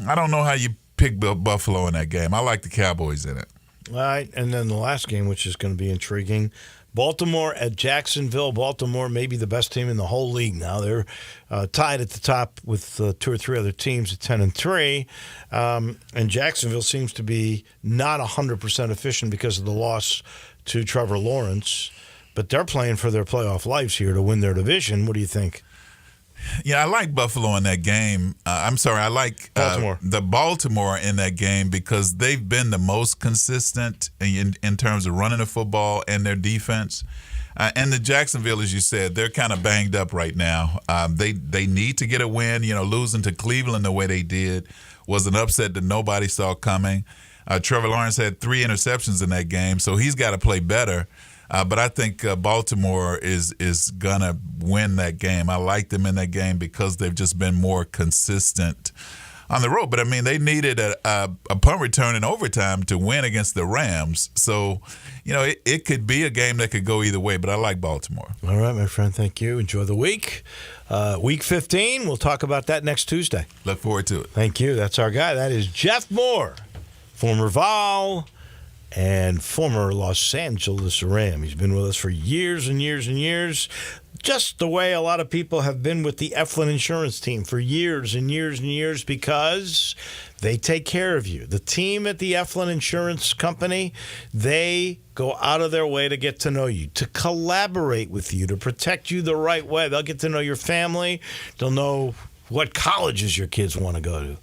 I don't know how you pick Buffalo in that game. I like the Cowboys in it.
All right, and then the last game, which is going to be intriguing, Baltimore at Jacksonville. Baltimore may be the best team in the whole league now. They're tied at the top with 2 or 3 other teams at 10-3. And Jacksonville seems to be not 100% efficient because of the loss to Trevor Lawrence. But they're playing for their playoff lives here to win their division. What do you think?
Yeah, I like Buffalo in that game. I like
Baltimore.
The Baltimore in that game because they've been the most consistent in terms of running the football and their defense. And the Jacksonville, as you said, they're kind of banged up right now. They need to get a win. Losing to Cleveland the way they did was an upset that nobody saw coming. Trevor Lawrence had 3 interceptions in that game, so he's got to play better. But I think Baltimore is going to win that game. I like them in that game because they've just been more consistent on the road. But, I mean, they needed a punt return in overtime to win against the Rams. So, it could be a game that could go either way, but I like Baltimore.
All right, my friend, thank you. Enjoy the week. Week 15, we'll talk about that next Tuesday.
Look forward to it.
Thank you. That's our guy. That is Jeff Moore, former Vol and former Los Angeles Ram. He's been with us for years and years and years, just the way a lot of people have been with the Eflin Insurance team for years and years and years because they take care of you. The team at the Eflin Insurance Company, they go out of their way to get to know you, to collaborate with you, to protect you the right way. They'll get to know your family. They'll know what colleges your kids want to go to.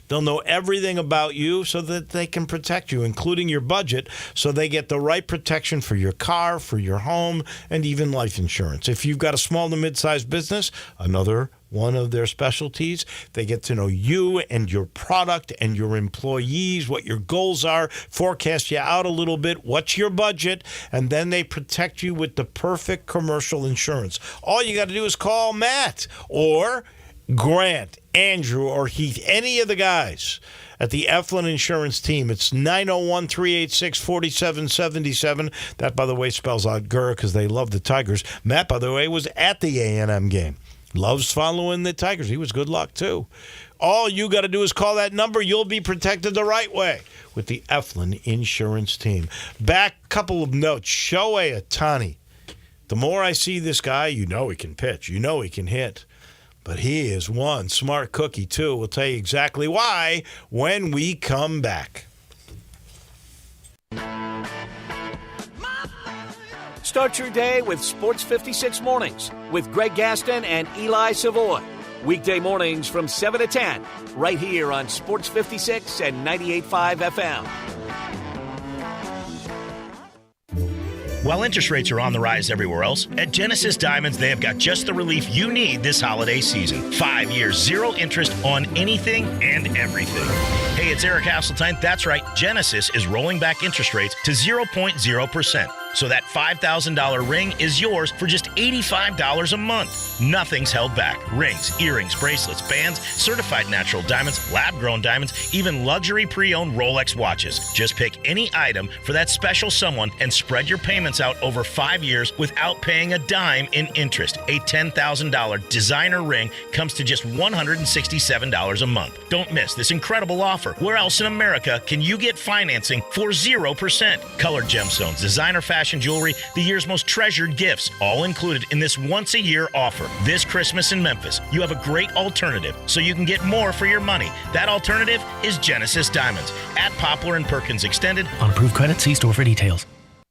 They'll know everything about you so that they can protect you, including your budget, so they get the right protection for your car, for your home, and even life insurance. If you've got a small to mid-sized business, another one of their specialties, they get to know you and your product and your employees, what your goals are, forecast you out a little bit, what's your budget, and then they protect you with the perfect commercial insurance. All you got to do is call Matt or Grant, Andrew, or Heath, any of the guys at the Eflin Insurance team. It's 901-386-4777. That, by the way, spells out GUR because they love the Tigers. Matt, by the way, was at the A&M game. Loves following the Tigers. He was good luck, too. All you got to do is call that number. You'll be protected the right way with the Eflin Insurance team. Back, couple of notes. Shohei Ohtani. The more I see this guy, you know he can pitch. You know he can hit. But he is one smart cookie, too. We'll tell you exactly why when we come back.
Start your day with Sports 56 Mornings with Greg Gaston and Eli Savoy. Weekday mornings from 7 to 10, right here on Sports 56 and 98.5 FM.
While interest rates are on the rise everywhere else, at Genesis Diamonds, they have got just the relief you need this holiday season. 5 years, 0 interest on anything and everything. Hey, it's Eric Hasseltine. That's right. Genesis is rolling back interest rates to 0.0%. So that $5,000 ring is yours for just $85 a month. Nothing's held back. Rings, earrings, bracelets, bands, certified natural diamonds, lab-grown diamonds, even luxury pre-owned Rolex watches. Just pick any item for that special someone and spread your payments out over 5 years without paying a dime in interest. A $10,000 designer ring comes to just $167 a month. Don't miss this incredible offer. Where else in America can you get financing for 0%? Colored gemstones, designer fashion jewelry, the year's most treasured gifts, all included in this once-a-year offer. This Christmas in Memphis, you have a great alternative so you can get more for your money. That alternative is Genesis Diamonds at Poplar and Perkins Extended.
On approved credit, see store for details.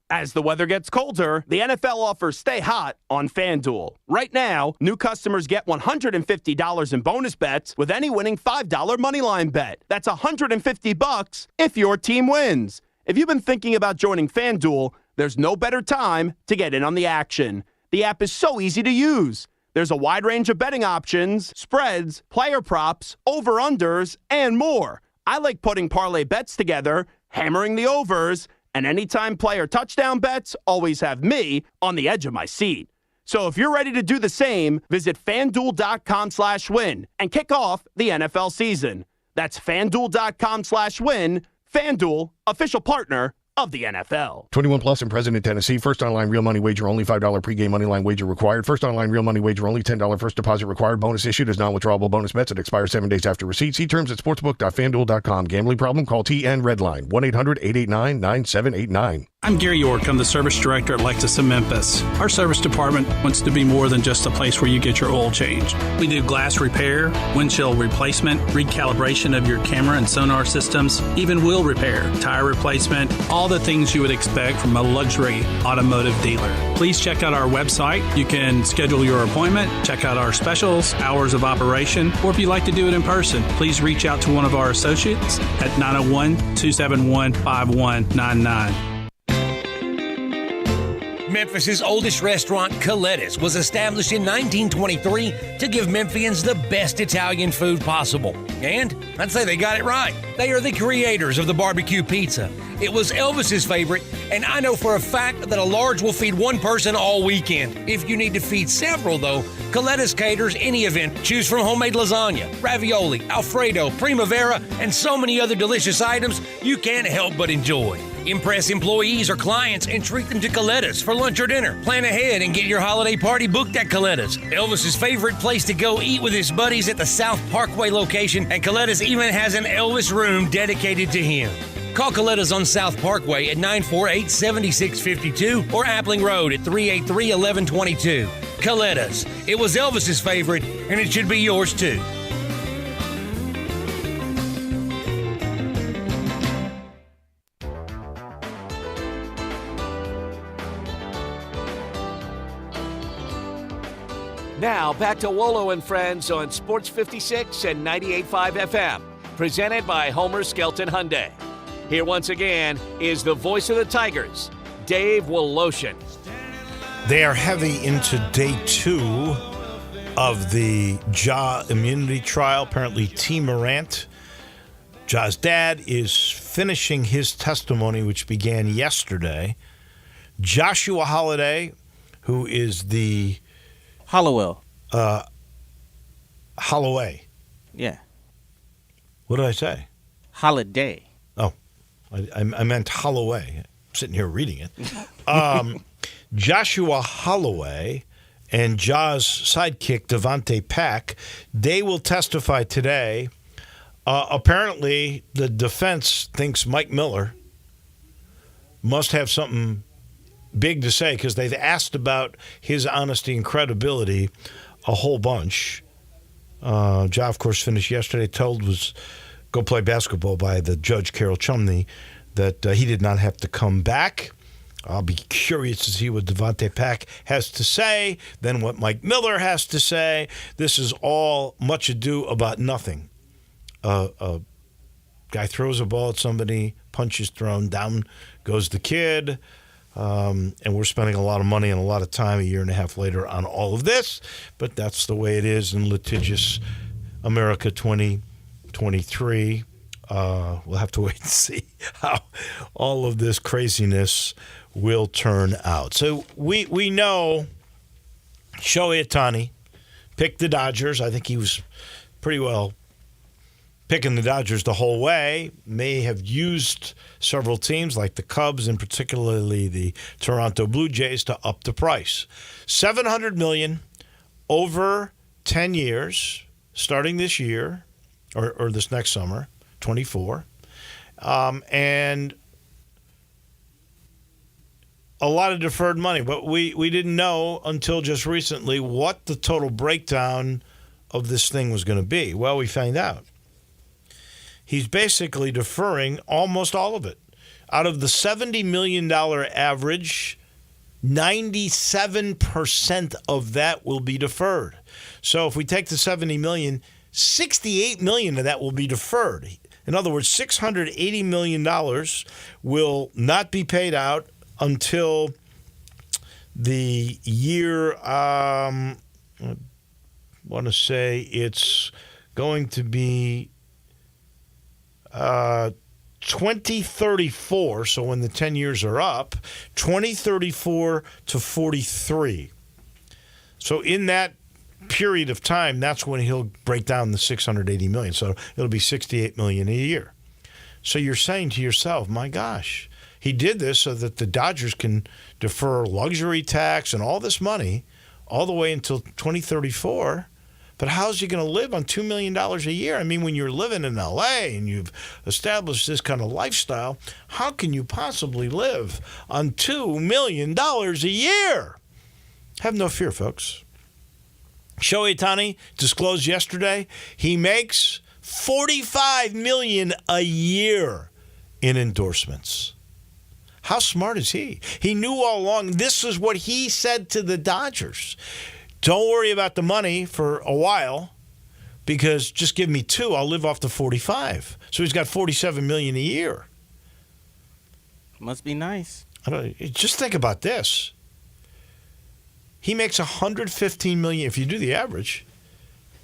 As the weather gets colder, the NFL offers Stay Hot on FanDuel. Right now, new customers get $150 in bonus bets with any winning $5 moneyline bet. That's $150 if your team wins. If you've been thinking about joining FanDuel, there's no better time to get in on the action. The app is so easy to use. There's a wide range of betting options, spreads, player props, over-unders, and more. I like putting parlay bets together, hammering the overs, and anytime player touchdown bets always have me on the edge of my seat. So if you're ready to do the same, visit FanDuel.com/win and kick off the NFL season. That's FanDuel.com/win. FanDuel, official partner of the NFL.
21 plus and present in Tennessee. First online real money wager only. $5 pregame money line wager required. First online real money wager only. $10 first deposit required. Bonus issued as non-withdrawable bonus bets. It expires 7 days after receipt. See terms at sportsbook.fanduel.com. Gambling problem? Call TN Redline 1-800-889-9789.
I'm Gary York. I'm the service director at Lexus of Memphis. Our service department wants to be more than just a place where you get your oil changed. We do glass repair, windshield replacement, recalibration of your camera and sonar systems, even wheel repair, tire replacement, all the things you would expect from a luxury automotive dealer. Please check out our website. You can schedule your appointment, check out our specials, hours of operation, or if you'd like to do it in person, please reach out to one of our associates at 901-271-5199.
Memphis's oldest restaurant, Coletta's, was established in 1923 to give Memphians the best Italian food possible. And I'd say they got it right. They are the creators of the barbecue pizza. It was Elvis's favorite, and I know for a fact that a large will feed one person all weekend. If you need to feed several, though, Coletta's caters any event. Choose from homemade lasagna, ravioli, Alfredo, primavera, and so many other delicious items you can't help but enjoy. Impress employees or clients and treat them to Coletta's for lunch or dinner. Plan ahead and get your holiday party booked at Coletta's. Elvis's favorite place to go eat with his buddies at the South Parkway location, and Coletta's even has an Elvis room dedicated to him. Call Coletta's on South Parkway at 948-7652 or Appling Road at 383-1122. Coletta's. It was Elvis's favorite, and it should be yours too.
Now, back to Wolo and Friends on Sports 56 and 98.5 FM, presented by Homer Skelton Hyundai. Here once again is the voice of the Tigers, Dave Woloshin.
They are heavy into day 2 of the Ja immunity trial. Apparently, T. Morant, Ja's dad, is finishing his testimony, which began yesterday. Joshua Holiday, who is the Holloway.
Yeah.
What did I say?
Holiday.
Oh, I meant Holloway. I'm sitting here reading it. Joshua Holloway and Ja's sidekick, Devontae Pack, they will testify today. Apparently, the defense thinks Mike Miller must have something big to say because they've asked about his honesty and credibility a whole bunch. Ja, of course, finished yesterday, told was go play basketball by the judge, Carol Chumney, that he did not have to come back. I'll be curious to see what Devontae Pack has to say, then what Mike Miller has to say. This is all much ado about nothing. A guy throws a ball at somebody, punch is thrown, down goes the kid. And we're spending a lot of money and a lot of time a year and a half later on all of this, but that's the way it is in litigious America 2023. We'll have to wait and see how all of this craziness will turn out. So we know Shohei Ohtani picked the Dodgers. I think he was pretty well picking the Dodgers the whole way. May have used several teams like the Cubs and particularly the Toronto Blue Jays to up the price. $700 million over 10 years, starting this year or this next summer, 24, and a lot of deferred money. But we didn't know until just recently what the total breakdown of this thing was going to be. Well, we found out. He's basically deferring almost all of it. Out of the $70 million average, 97% of that will be deferred. So if we take the $70 million, $68 million of that will be deferred. In other words, $680 million will not be paid out until the year, I want to say it's going to be 2034, so when the 10 years are up, 2034 to 43. So in that period of time, that's when he'll break down the $680 million. So it'll be $68 million a year. So you're saying to yourself, my gosh, he did this so that the Dodgers can defer luxury tax and all this money all the way until 2034. But how's he going to live on $2 million a year? I mean, when you're living in L.A. and you've established this kind of lifestyle, how can you possibly live on $2 million a year? Have no fear, folks. Shohei Ohtani disclosed yesterday he makes $45 million a year in endorsements. How smart is he? He knew all along. This is what he said to the Dodgers. Don't worry about the money for a while because just give me $2. I'll live off the 45. So he's got $47 million a year.
Must be nice.
Just think about this. He makes $115 million. If you do the average,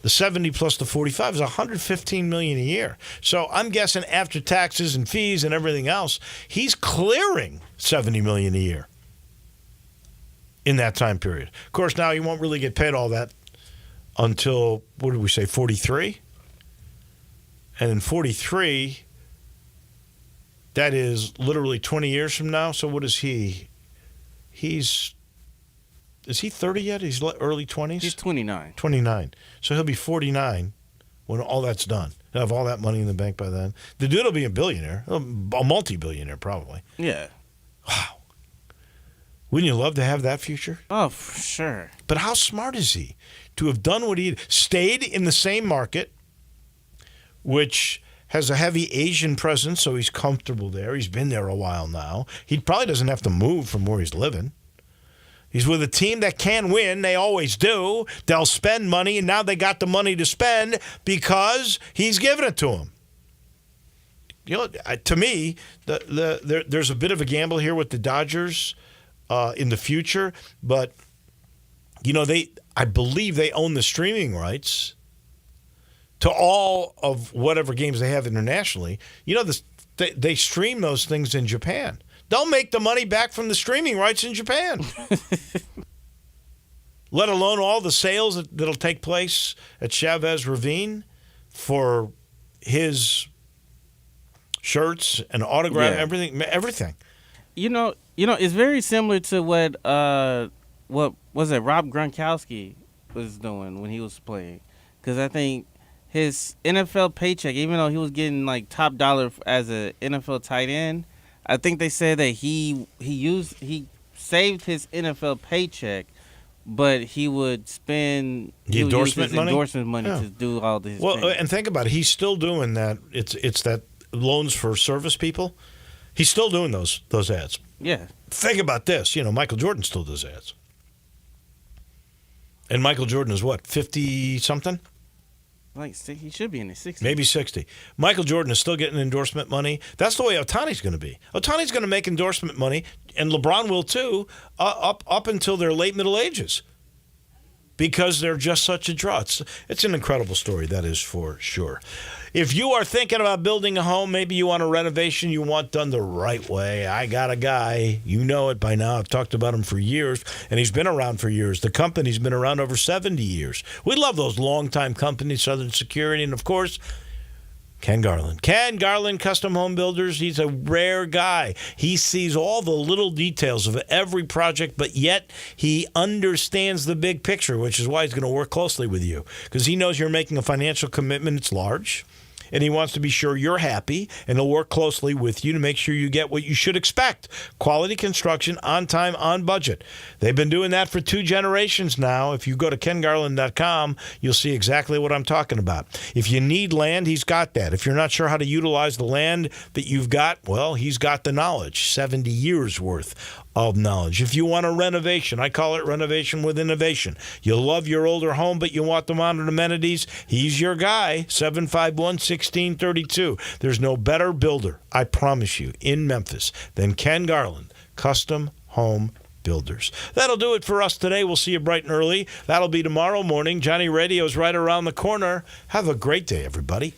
the 70 plus the 45 is $115 million a year. So I'm guessing after taxes and fees and everything else, he's clearing $70 million a year in that time period. Of course, now he won't really get paid all that until, what did we say, 43? And in 43, that is literally 20 years from now. So what is he? Is he 30 yet? He's early 20s?
He's 29.
29. So he'll be 49 when all that's done. He'll have all that money in the bank by then. The dude will be a billionaire, a multi-billionaire probably.
Yeah.
Wow. Wouldn't you love to have that future?
Oh, for sure.
But how smart is he to have done what he stayed in the same market, which has a heavy Asian presence, so he's comfortable there. He's been there a while now. He probably doesn't have to move from where he's living. He's with a team that can win. They always do. They'll spend money, and now they got the money to spend because he's giving it to them. You know, to me, there's a bit of a gamble here with the Dodgers in the future, but you know, I believe they own the streaming rights to all of whatever games they have internationally. You know, they stream those things in Japan. They'll make the money back from the streaming rights in Japan. Let alone all the sales that'll take place at Chavez Ravine for his shirts and autograph, everything. You know,
it's very similar to what was it Rob Gronkowski was doing when he was playing, because I think his NFL paycheck, even though he was getting like top dollar as a NFL tight end, I think they said that he saved his NFL paycheck, but he would spend
the endorsement money
to do all this.
Well, and think about it, he's still doing that. It's that loans for service people. He's still doing those ads.
Yeah.
Think about this. You know, Michael Jordan still does ads. And Michael Jordan is what, 50-something?
Like, he should be in his 60s.
Maybe 60. Michael Jordan is still getting endorsement money. That's the way Ohtani's going to be. Ohtani's going to make endorsement money, and LeBron will too, up until their late middle ages, because they're just such a draw. It's an incredible story, that is for sure. If you are thinking about building a home, maybe you want a renovation you want done the right way, I got a guy. You know it by now. I've talked about him for years, and he's been around for years. The company's been around over 70 years. We love those long-time companies, Southern Security, and, of course, Ken Garland. Ken Garland, Custom Home Builders, he's a rare guy. He sees all the little details of every project, but yet he understands the big picture, which is why he's going to work closely with you, because he knows you're making a financial commitment. It's large, and he wants to be sure you're happy, and he'll work closely with you to make sure you get what you should expect. Quality construction, on time, on budget. They've been doing that for 2 generations now. If you go to kengarland.com, you'll see exactly what I'm talking about. If you need land, he's got that. If you're not sure how to utilize the land that you've got, well, he's got the knowledge, 70 years worth of knowledge. If you want a renovation, I call it renovation with innovation. You love your older home, but you want the modern amenities, he's your guy, 751-1632. There's no better builder, I promise you, in Memphis than Ken Garland, Custom Home builders. That'll do it for us today. We'll see you bright and early. That'll be tomorrow morning. Johnny Radio's right around the corner. Have a great day, everybody.